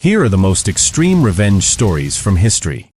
Here are the most extreme revenge stories from history.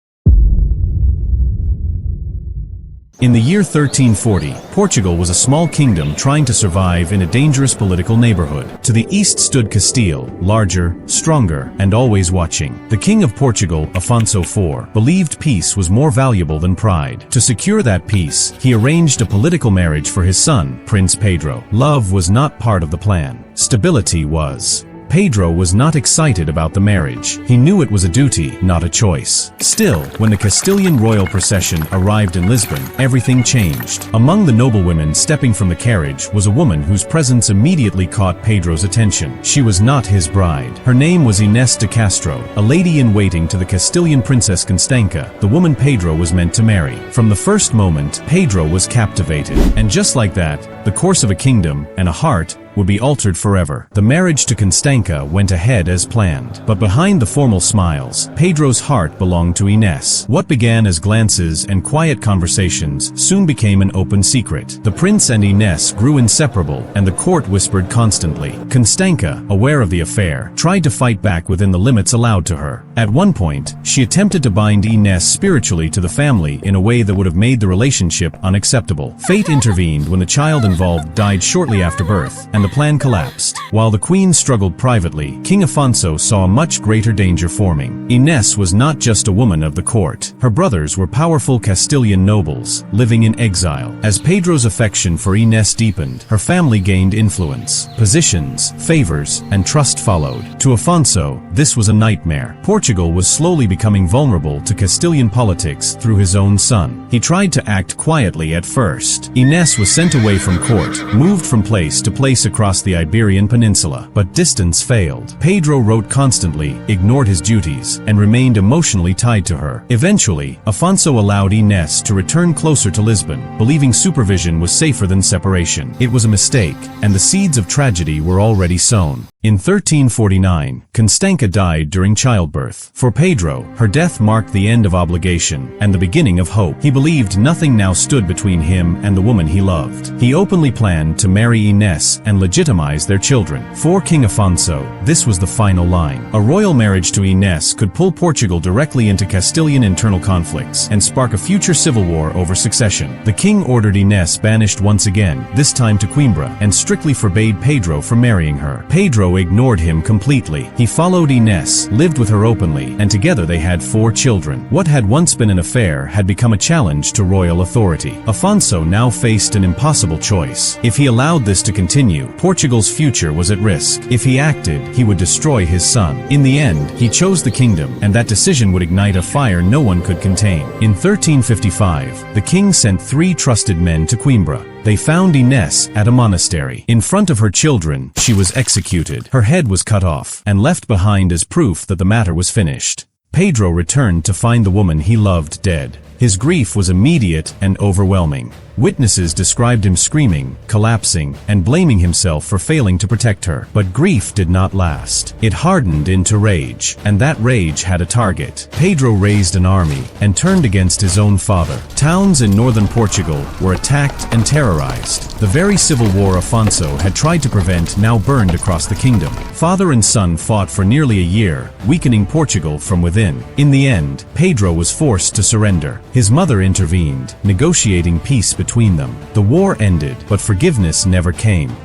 In the year 1340, Portugal was a small kingdom trying to survive in a dangerous political neighborhood. To the east stood Castile, larger, stronger, and always watching. The King of Portugal, Afonso IV, believed peace was more valuable than pride. To secure that peace, he arranged a political marriage for his son, Prince Pedro. Love was not part of the plan. Stability was. Pedro was not excited about the marriage. He knew it was a duty, not a choice. Still, when the Castilian royal procession arrived in Lisbon, everything changed. Among the noblewomen stepping from the carriage was a woman whose presence immediately caught Pedro's attention. She was not his bride. Her name was Ines de Castro, a lady-in-waiting to the Castilian princess Constanca, the woman Pedro was meant to marry. From the first moment, Pedro was captivated. And just like that, the course of a kingdom and a heart would be altered forever. The marriage to Constanca went ahead as planned. But behind the formal smiles, Pedro's heart belonged to Ines. What began as glances and quiet conversations soon became an open secret. The prince and Ines grew inseparable, and the court whispered constantly. Constanca, aware of the affair, tried to fight back within the limits allowed to her. At one point, she attempted to bind Ines spiritually to the family in a way that would have made the relationship unacceptable. Fate intervened when the child involved died shortly after birth, and the plan collapsed. While the queen struggled privately, King Afonso saw a much greater danger forming. Ines was not just a woman of the court. Her brothers were powerful Castilian nobles, living in exile. As Pedro's affection for Ines deepened, her family gained influence. Positions, favors, and trust followed. To Afonso, this was a nightmare. Portugal was slowly becoming vulnerable to Castilian politics through his own son. He tried to act quietly at first. Ines was sent away from court, moved from place to place across the Iberian Peninsula, but distance failed. Pedro wrote constantly, ignored his duties, and remained emotionally tied to her. Eventually, Afonso allowed Ines to return closer to Lisbon, believing supervision was safer than separation. It was a mistake, and the seeds of tragedy were already sown. In 1349, Constanca died during childbirth. For Pedro, her death marked the end of obligation and the beginning of hope. He believed nothing now stood between him and the woman he loved. He openly planned to marry Ines and legitimize their children. For King Afonso, this was the final line. A royal marriage to Ines could pull Portugal directly into Castilian internal conflicts and spark a future civil war over succession. The king ordered Ines banished once again, this time to Coimbra, and strictly forbade Pedro from marrying her. Pedro ignored him completely. He followed Ines, lived with her openly, and together they had 4 children. What had once been an affair had become a challenge to royal authority. Afonso now faced an impossible choice. If he allowed this to continue, Portugal's future was at risk. If he acted, he would destroy his son. In the end, he chose the kingdom, and that decision would ignite a fire no one could contain. In 1355, the king sent 3 trusted men to Coimbra. They found Ines at a monastery. In front of her children, she was executed. Her head was cut off and left behind as proof that the matter was finished. Pedro returned to find the woman he loved dead. His grief was immediate and overwhelming. Witnesses described him screaming, collapsing, and blaming himself for failing to protect her. But grief did not last. It hardened into rage, and that rage had a target. Pedro raised an army and turned against his own father. Towns in northern Portugal were attacked and terrorized. The very civil war Afonso had tried to prevent now burned across the kingdom. Father and son fought for nearly a year, weakening Portugal from within. In the end, Pedro was forced to surrender. His mother intervened, negotiating peace between them. The war ended, but forgiveness never came.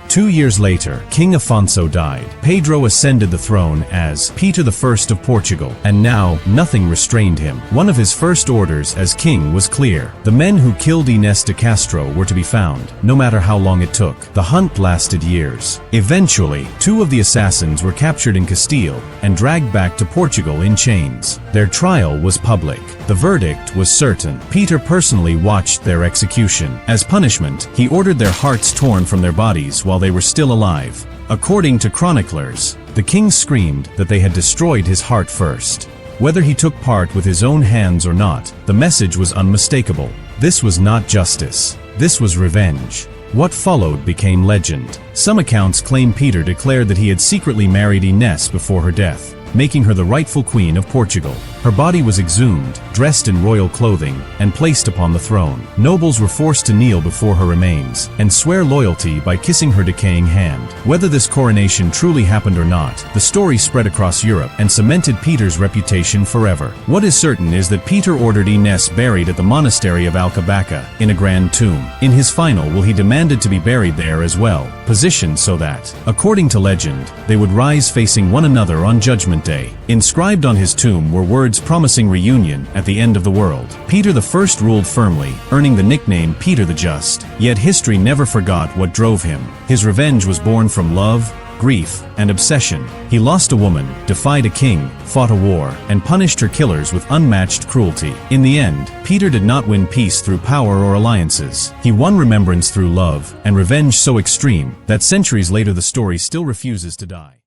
2 years later, King Afonso died. Pedro ascended the throne as Peter I of Portugal, and now nothing restrained him. One of his first orders as king was clear. The men who killed Ines de Castro were to be found, no matter how long it took. The hunt lasted years. Eventually, 2 of the assassins were captured in Castile and dragged back to Portugal in chains. Their trial was public. The verdict was certain. Peter personally watched their execution. As punishment, he ordered their hearts torn from their bodies while they were still alive. According to chroniclers, the king screamed that they had destroyed his heart first. Whether he took part with his own hands or not, the message was unmistakable. This was not justice. This was revenge. What followed became legend. Some accounts claim Peter declared that he had secretly married Ines before her death, making her the rightful queen of Portugal. Her body was exhumed, dressed in royal clothing, and placed upon the throne. Nobles were forced to kneel before her remains and swear loyalty by kissing her decaying hand. Whether this coronation truly happened or not, the story spread across Europe and cemented Peter's reputation forever. What is certain is that Peter ordered Ines buried at the monastery of Alcabaca, in a grand tomb. In his final will he demanded to be buried there as well, positioned so that, according to legend, they would rise facing one another on Judgment Day. Inscribed on his tomb were words promising reunion at the end of the world. Peter I ruled firmly, earning the nickname Peter the Just. Yet history never forgot what drove him. His revenge was born from love, grief, and obsession. He lost a woman, defied a king, fought a war, and punished her killers with unmatched cruelty. In the end, Peter did not win peace through power or alliances. He won remembrance through love, and revenge so extreme that centuries later the story still refuses to die.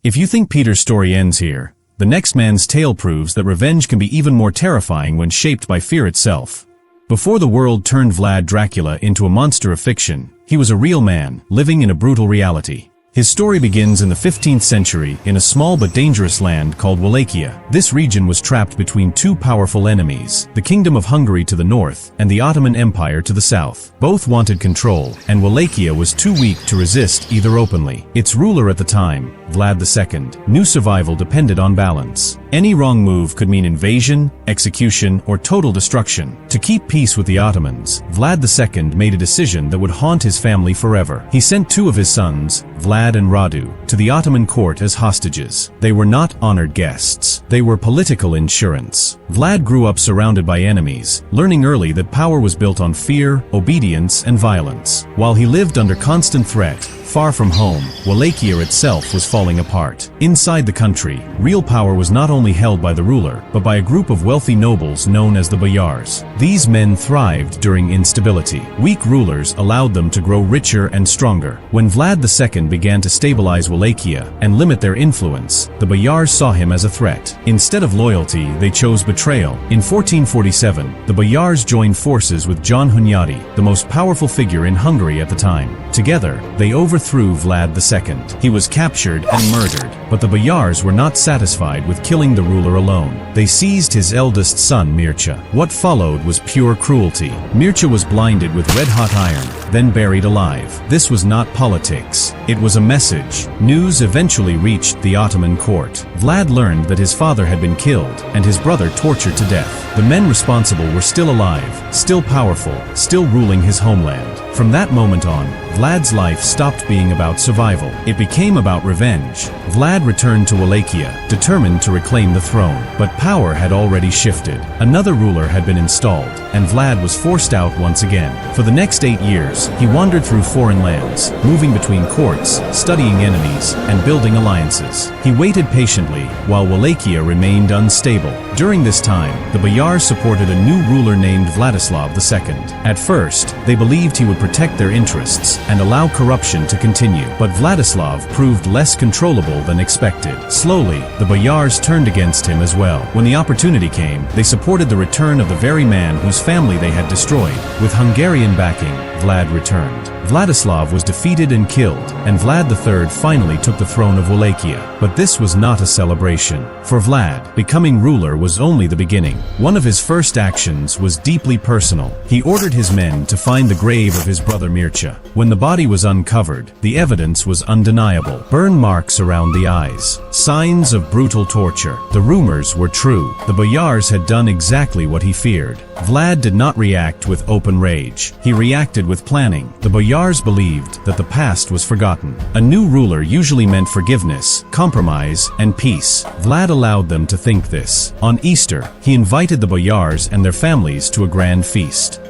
If you think Peter's story ends here, the next man's tale proves that revenge can be even more terrifying when shaped by fear itself. Before the world turned Vlad Dracula into a monster of fiction, he was a real man, living in a brutal reality. His story begins in the 15th century in a small but dangerous land called Wallachia. This region was trapped between two powerful enemies, the Kingdom of Hungary to the north and the Ottoman Empire to the south. Both wanted control, and Wallachia was too weak to resist either openly. Its ruler at the time, Vlad II, knew survival depended on balance. Any wrong move could mean invasion, execution, or total destruction. To keep peace with the Ottomans, Vlad II made a decision that would haunt his family forever. He sent two of his sons, Vlad and Radu, to the Ottoman court as hostages. They were not honored guests. They were political insurance. Vlad grew up surrounded by enemies, learning early that power was built on fear, obedience, and violence. While he lived under constant threat, far from home, Wallachia itself was falling apart. Inside the country, real power was not only held by the ruler, but by a group of wealthy nobles known as the Boyars. These men thrived during instability. Weak rulers allowed them to grow richer and stronger. When Vlad II began to stabilize Wallachia and limit their influence, the Boyars saw him as a threat. Instead of loyalty, they chose betrayal. In 1447, the Boyars joined forces with John Hunyadi, the most powerful figure in Hungary at the time. Together, they overthrew Vlad II. He was captured and murdered, but the Boyars were not satisfied with killing the ruler alone. They seized his eldest son Mircea. What followed was pure cruelty. Mircea was blinded with red-hot iron, then buried alive. This was not politics. It was a message. News eventually reached the Ottoman court. Vlad learned that his father had been killed and his brother tortured to death. The men responsible were still alive, still powerful, still ruling his homeland. From that moment on, Vlad's life stopped being about survival. It became about revenge. Vlad returned to Wallachia, determined to reclaim the throne. But power had already shifted. Another ruler had been installed, and Vlad was forced out once again. For the next 8 years, he wandered through foreign lands, moving between courts, studying enemies, and building alliances. He waited patiently, while Wallachia remained unstable. During this time, the Boyars supported a new ruler named Vladislav II. At first, they believed he would protect their interests and allow corruption to continue. But Vladislav proved less controllable than expected. Slowly, the Boyars turned against him as well. When the opportunity came, they supported the return of the very man whose family they had destroyed. With Hungarian backing, Vlad returned. Vladislav was defeated and killed, and Vlad III finally took the throne of Wallachia. But this was not a celebration. For Vlad, becoming ruler was only the beginning. One of his first actions was deeply personal. He ordered his men to find the grave of his brother Mircea. When the body was uncovered, the evidence was undeniable. Burn marks around the eyes. Signs of brutal torture. The rumors were true. The Boyars had done exactly what he feared. Vlad did not react with open rage. He reacted with planning. The Boyars believed that the past was forgotten. A new ruler usually meant forgiveness, compromise, and peace. Vlad allowed them to think this. On Easter, he invited the Boyars and their families to a grand feast.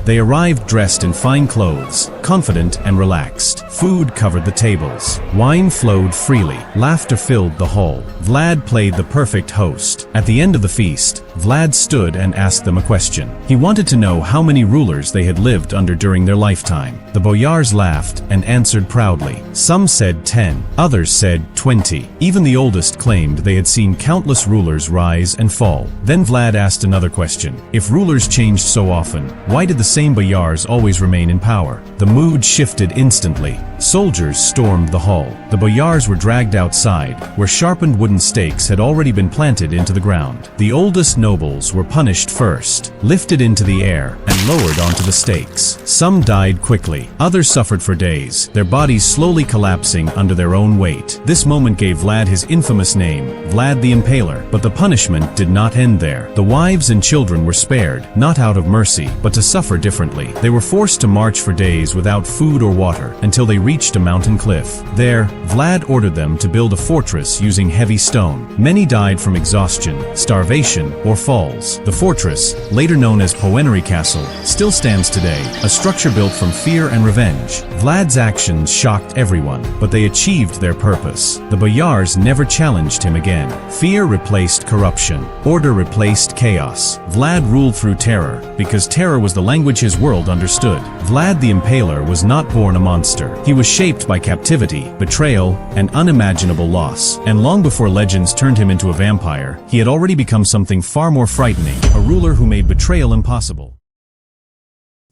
They arrived dressed in fine clothes, confident and relaxed. Food covered the tables. Wine flowed freely. Laughter filled the hall. Vlad played the perfect host. At the end of the feast, Vlad stood and asked them a question. He wanted to know how many rulers they had lived under during their lifetime. The Boyars laughed and answered proudly. Some said 10, others said 20. Even the oldest claimed they had seen countless rulers rise and fall. Then Vlad asked another question. If rulers changed so often, why did the same Boyars always remain in power? The mood shifted instantly. Soldiers stormed the hall. The Boyars were dragged outside, where sharpened wooden stakes had already been planted into the ground. The oldest nobles were punished first, lifted into the air, and lowered onto the stakes. Some died quickly. Others suffered for days, their bodies slowly collapsing under their own weight. This moment gave Vlad his infamous name, Vlad the Impaler. But the punishment did not end there. The wives and children were spared, not out of mercy, but to suffer differently. They were forced to march for days without food or water, until they reached a mountain cliff. There, Vlad ordered them to build a fortress using heavy stone. Many died from exhaustion, starvation, or falls. The fortress, later known as Poenary Castle, still stands today, a structure built from fear and revenge. Vlad's actions shocked everyone, but they achieved their purpose. The Boyars never challenged him again. Fear replaced corruption. Order replaced chaos. Vlad ruled through terror, because terror was the language his world understood. Vlad the Impaler was not born a monster. He was shaped by captivity, betrayal, and unimaginable loss. And long before legends turned him into a vampire, he had already become something far more frightening, a ruler who made betrayal impossible.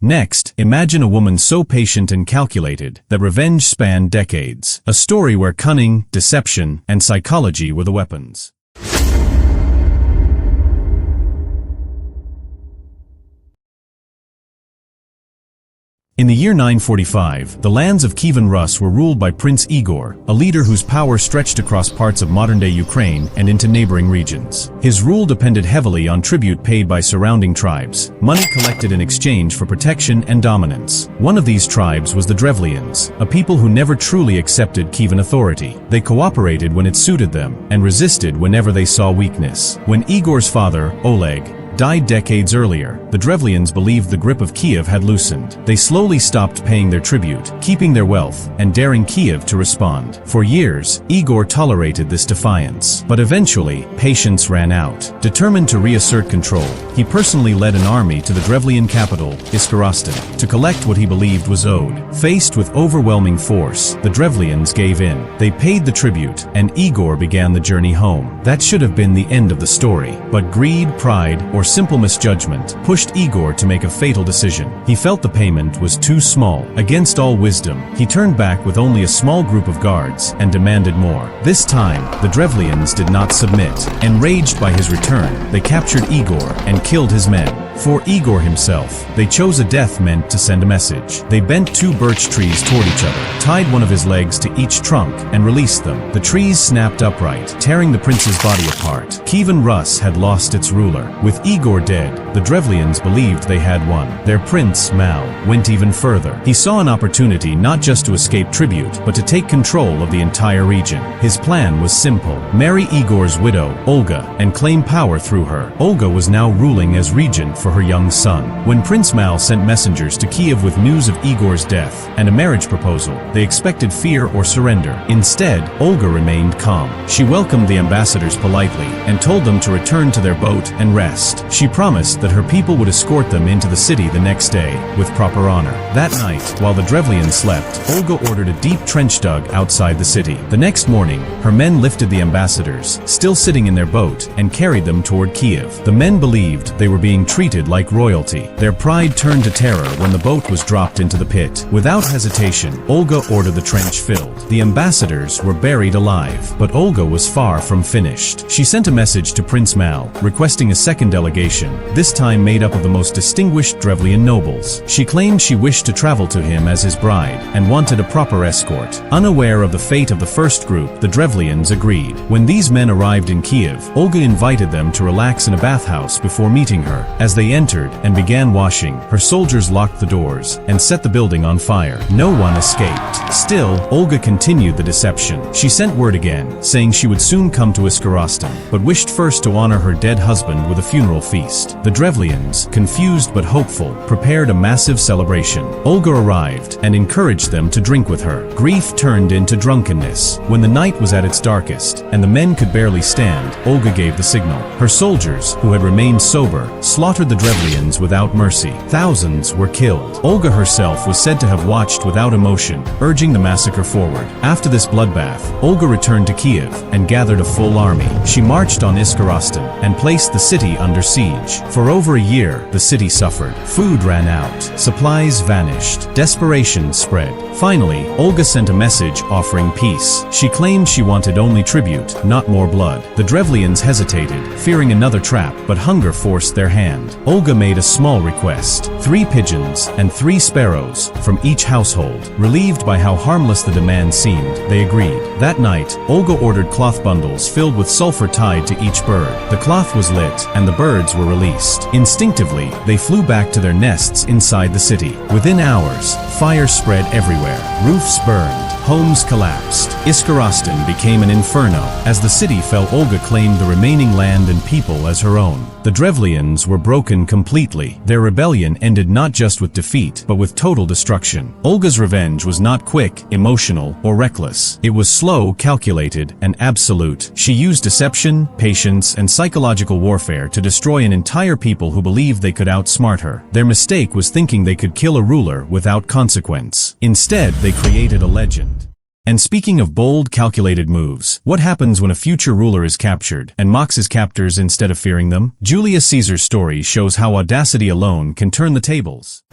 Next, imagine a woman so patient and calculated that revenge spanned decades. A story where cunning, deception, and psychology were the weapons. In the year 945, the lands of Kievan Rus were ruled by Prince Igor, a leader whose power stretched across parts of modern-day Ukraine and into neighboring regions. His rule depended heavily on tribute paid by surrounding tribes, money collected in exchange for protection and dominance. One of these tribes was the Drevlians, a people who never truly accepted Kievan authority. They cooperated when it suited them, and resisted whenever they saw weakness. When Igor's father, Oleg, died decades earlier, the Drevlians believed the grip of Kiev had loosened. They slowly stopped paying their tribute, keeping their wealth, and daring Kiev to respond. For years, Igor tolerated this defiance. But eventually, patience ran out. Determined to reassert control, he personally led an army to the Drevlian capital, Iskorostan, to collect what he believed was owed. Faced with overwhelming force, the Drevlians gave in. They paid the tribute, and Igor began the journey home. That should have been the end of the story. But greed, pride, or simple misjudgment pushed Igor to make a fatal decision. He felt the payment was too small. Against all wisdom, he turned back with only a small group of guards and demanded more. This time, the Drevlians did not submit. Enraged by his return, they captured Igor and killed his men. For Igor himself, they chose a death meant to send a message. They bent 2 birch trees toward each other, tied one of his legs to each trunk, and released them. The trees snapped upright, tearing the prince's body apart. Kievan Rus had lost its ruler. With Igor dead, the Drevlians believed they had won. Their prince, Mal, went even further. He saw an opportunity not just to escape tribute, but to take control of the entire region. His plan was simple: marry Igor's widow, Olga, and claim power through her. Olga was now ruling as regent for her young son. When Prince Mal sent messengers to Kiev with news of Igor's death and a marriage proposal, they expected fear or surrender. Instead, Olga remained calm. She welcomed the ambassadors politely and told them to return to their boat and rest. She promised that her people would escort them into the city the next day with proper honor. That night, while the Drevlians slept, Olga ordered a deep trench dug outside the city. The next morning, her men lifted the ambassadors, still sitting in their boat, and carried them toward Kiev. The men believed they were being treated like royalty. Their pride turned to terror when the boat was dropped into the pit. Without hesitation, Olga ordered the trench filled. The ambassadors were buried alive, but Olga was far from finished. She sent a message to Prince Mal, requesting a second delegation, this time made up of the most distinguished Drevlian nobles. She claimed she wished to travel to him as his bride, and wanted a proper escort. Unaware of the fate of the first group, the Drevlians agreed. When these men arrived in Kiev, Olga invited them to relax in a bathhouse before meeting her. As they entered and began washing, her soldiers locked the doors and set the building on fire. No one escaped. Still, Olga continued the deception. She sent word again, saying she would soon come to Iskorostan, but wished first to honor her dead husband with a funeral feast. The Drevlians, confused but hopeful, prepared a massive celebration. Olga arrived and encouraged them to drink with her. Grief turned into drunkenness. When the night was at its darkest and the men could barely stand, Olga gave the signal. Her soldiers, who had remained sober, slaughtered slaughtered the Drevlians without mercy. Thousands were killed. Olga herself was said to have watched without emotion, urging the massacre forward. After this bloodbath, Olga returned to Kiev and gathered a full army. She marched on Iskorostan and placed the city under siege. For over a year, the city suffered. Food ran out. Supplies vanished. Desperation spread. Finally, Olga sent a message offering peace. She claimed she wanted only tribute, not more blood. The Drevlians hesitated, fearing another trap, but hunger forced their hand. Olga made a small request: 3 pigeons and 3 sparrows from each household. Relieved by how harmless the demand seemed, they agreed. That night, Olga ordered cloth bundles filled with sulfur tied to each bird. The cloth was lit, and the birds were released. Instinctively, they flew back to their nests inside the city. Within hours, fire spread everywhere. Roofs burned. Homes collapsed. Iskorostan became an inferno. As the city fell, Olga claimed the remaining land and people as her own. The Drevlians were broken completely. Their rebellion ended not just with defeat, but with total destruction. Olga's revenge was not quick, emotional, or reckless. It was slow, calculated, and absolute. She used deception, patience, and psychological warfare to destroy an entire people who believed they could outsmart her. Their mistake was thinking they could kill a ruler without consequence. Instead, they created a legend. And speaking of bold, calculated moves, what happens when a future ruler is captured and mocks his captors instead of fearing them? Julius Caesar's story shows how audacity alone can turn the tables.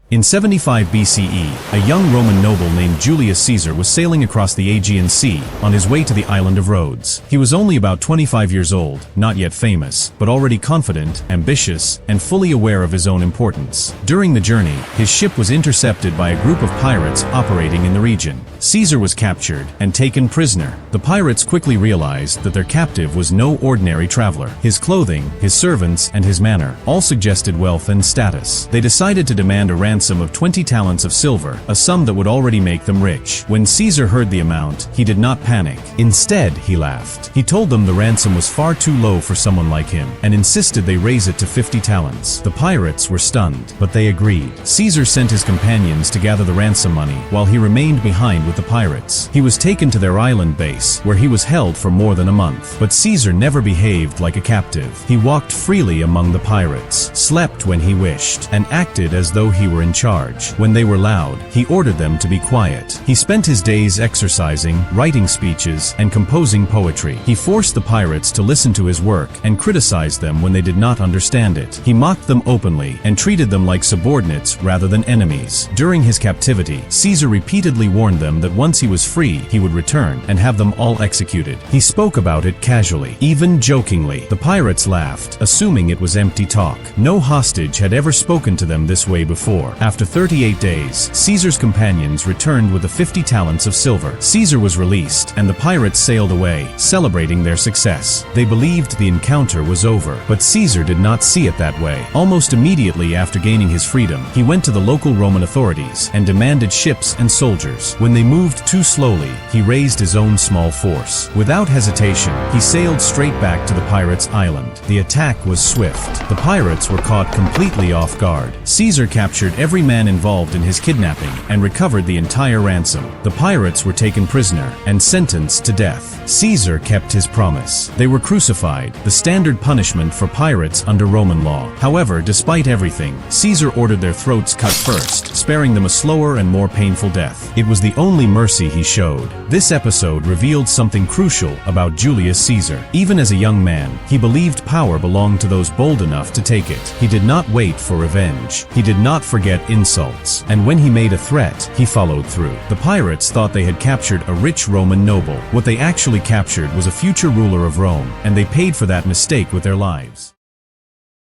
In 75 BCE, a young Roman noble named Julius Caesar was sailing across the Aegean Sea on his way to the island of Rhodes. He was only about 25 years old, not yet famous, but already confident, ambitious, and fully aware of his own importance. During the journey, his ship was intercepted by a group of pirates operating in the region. Caesar was captured and taken prisoner. The pirates quickly realized that their captive was no ordinary traveler. His clothing, his servants, and his manner all suggested wealth and status. They decided to demand a ransom of 20 talents of silver, a sum that would already make them rich. When Caesar heard the amount, he did not panic. Instead, he laughed. He told them the ransom was far too low for someone like him, and insisted they raise it to 50 talents. The pirates were stunned, but they agreed. Caesar sent his companions to gather the ransom money, while he remained behind with the pirates. He was taken to their island base, where he was held for more than a month. But Caesar never behaved like a captive. He walked freely among the pirates, slept when he wished, and acted as though he were in charge. When they were loud, he ordered them to be quiet. He spent his days exercising, writing speeches, and composing poetry. He forced the pirates to listen to his work and criticized them when they did not understand it. He mocked them openly and treated them like subordinates rather than enemies. During his captivity, Caesar repeatedly warned them that once he was free, he would return and have them all executed. He spoke about it casually, even jokingly. The pirates laughed, assuming it was empty talk. No hostage had ever spoken to them this way before. After 38 days, Caesar's companions returned with the 50 talents of silver. Caesar was released, and the pirates sailed away, celebrating their success. They believed the encounter was over, but Caesar did not see it that way. Almost immediately after gaining his freedom, he went to the local Roman authorities and demanded ships and soldiers. When they moved too slowly, he raised his own small force. Without hesitation, he sailed straight back to the pirates' island. The attack was swift. The pirates were caught completely off guard. Caesar captured every man involved in his kidnapping and recovered the entire ransom. The pirates were taken prisoner and sentenced to death. Caesar kept his promise. They were crucified, the standard punishment for pirates under Roman law. However, despite everything, Caesar ordered their throats cut first, sparing them a slower and more painful death. It was the only mercy he showed. This episode revealed something crucial about Julius Caesar. Even as a young man, he believed power belonged to those bold enough to take it. He did not wait for revenge. He did not forget insults. And when he made a threat, he followed through. The pirates thought they had captured a rich Roman noble. What they actually captured was a future ruler of Rome, and they paid for that mistake with their lives.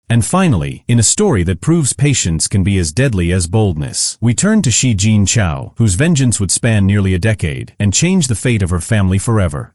And finally, in a story that proves patience can be as deadly as boldness, we turn to Shi Jinqiao, whose vengeance would span nearly a decade and change the fate of her family forever.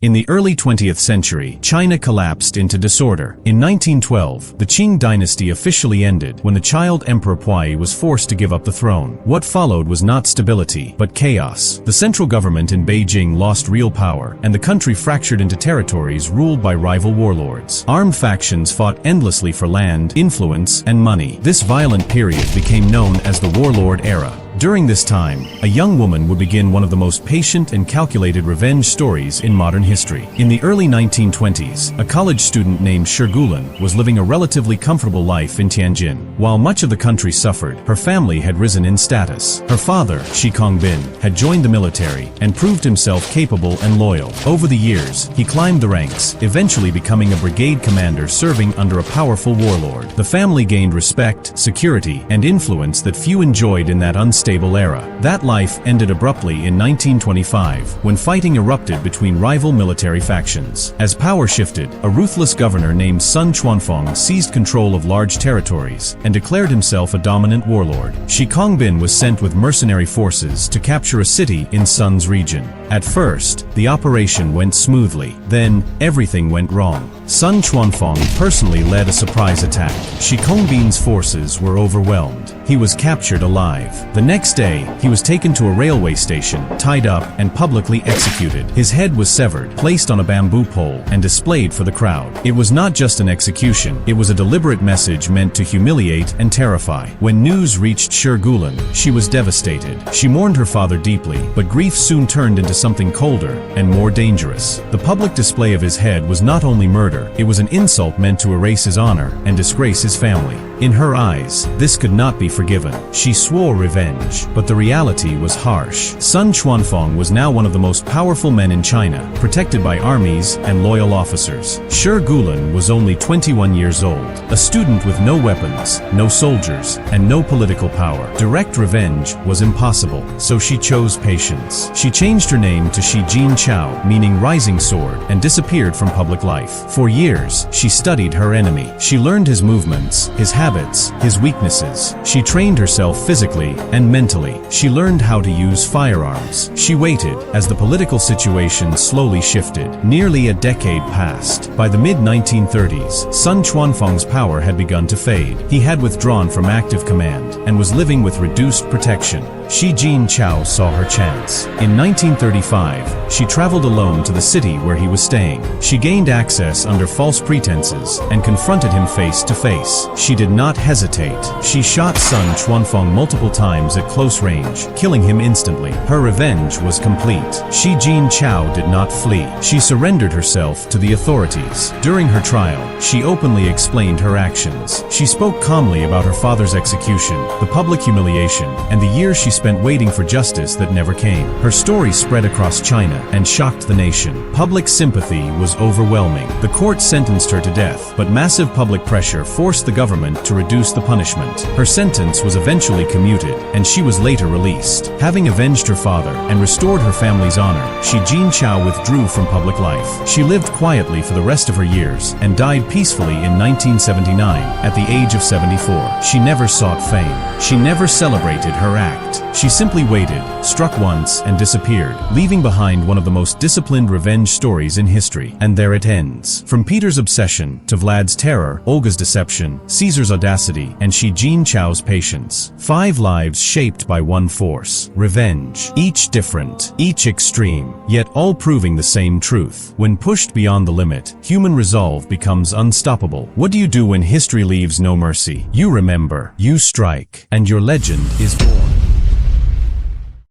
In the early 20th century, China collapsed into disorder. In 1912, the Qing dynasty officially ended when the child Emperor Puyi was forced to give up the throne. What followed was not stability, but chaos. The central government in Beijing lost real power, and the country fractured into territories ruled by rival warlords. Armed factions fought endlessly for land, influence, and money. This violent period became known as the Warlord Era. During this time, a young woman would begin one of the most patient and calculated revenge stories in modern history. In the early 1920s, a college student named Shi Jinqiao was living a relatively comfortable life in Tianjin. While much of the country suffered, her family had risen in status. Her father, Shi Jinqiao, had joined the military and proved himself capable and loyal. Over the years, he climbed the ranks, eventually becoming a brigade commander serving under a powerful warlord. The family gained respect, security, and influence that few enjoyed in that unstable era. That life ended abruptly in 1925, when fighting erupted between rival military factions. As power shifted, a ruthless governor named Sun Quanfong seized control of large territories and declared himself a dominant warlord. Shi Jinqiao was sent with mercenary forces to capture a city in Sun's region. At first, the operation went smoothly. Then, everything went wrong. Sun Quanfong personally led a surprise attack. Shi Jinqiao's forces were overwhelmed. He was captured alive. The next day, he was taken to a railway station, tied up, and publicly executed. His head was severed, placed on a bamboo pole, and displayed for the crowd. It was not just an execution, it was a deliberate message meant to humiliate and terrify. When news reached Shi Jinqiao, she was devastated. She mourned her father deeply, but grief soon turned into something colder and more dangerous. The public display of his head was not only murder, it was an insult meant to erase his honor and disgrace his family. In her eyes, this could not be forgiven. She swore revenge, but the reality was harsh. Sun Quanfong was now one of the most powerful men in China, protected by armies and loyal officers. Shi Jinqiao was only 21 years old, a student with no weapons, no soldiers, and no political power. Direct revenge was impossible, so she chose patience. She changed her name to Shi Jinqiao, meaning rising sword, and disappeared from public life. For years, she studied her enemy. She learned his movements, his habits, his weaknesses. She trained herself physically and mentally. She learned how to use firearms. She waited as the political situation slowly shifted. Nearly a decade passed. By the mid-1930s, Sun Quanfong's power had begun to fade. He had withdrawn from active command and was living with reduced protection. Shi Jinqiao saw her chance. In 1935, she traveled alone to the city where he was staying. She gained access under false pretenses and confronted him face to face. She did not hesitate. She shot Sun Quanfong multiple times at close range, killing him instantly. Her revenge was complete. Shi Jinqiao did not flee. She surrendered herself to the authorities. During her trial, she openly explained her actions. She spoke calmly about her father's execution, the public humiliation, and the years she spent waiting for justice that never came. Her story spread across China and shocked the nation. Public sympathy was overwhelming. The court sentenced her to death, but massive public pressure forced the government to reduce the punishment. Her sentence was eventually commuted, and she was later released. Having avenged her father and restored her family's honor, Shi Jinqiao withdrew from public life. She lived quietly for the rest of her years and died peacefully in 1979 at the age of 74. She never sought fame. She never celebrated her act. She simply waited, struck once, and disappeared, leaving behind one of the most disciplined revenge stories in history. And there it ends. From Peter's obsession to Vlad's terror, Olga's deception, Caesar's audacity, and Shi Jinqiao's patience. 5 lives shaped by one force: revenge. Each different, each extreme, yet all proving the same truth. When pushed beyond the limit, human resolve becomes unstoppable. What do you do when history leaves no mercy? You remember, you strike, and your legend is born.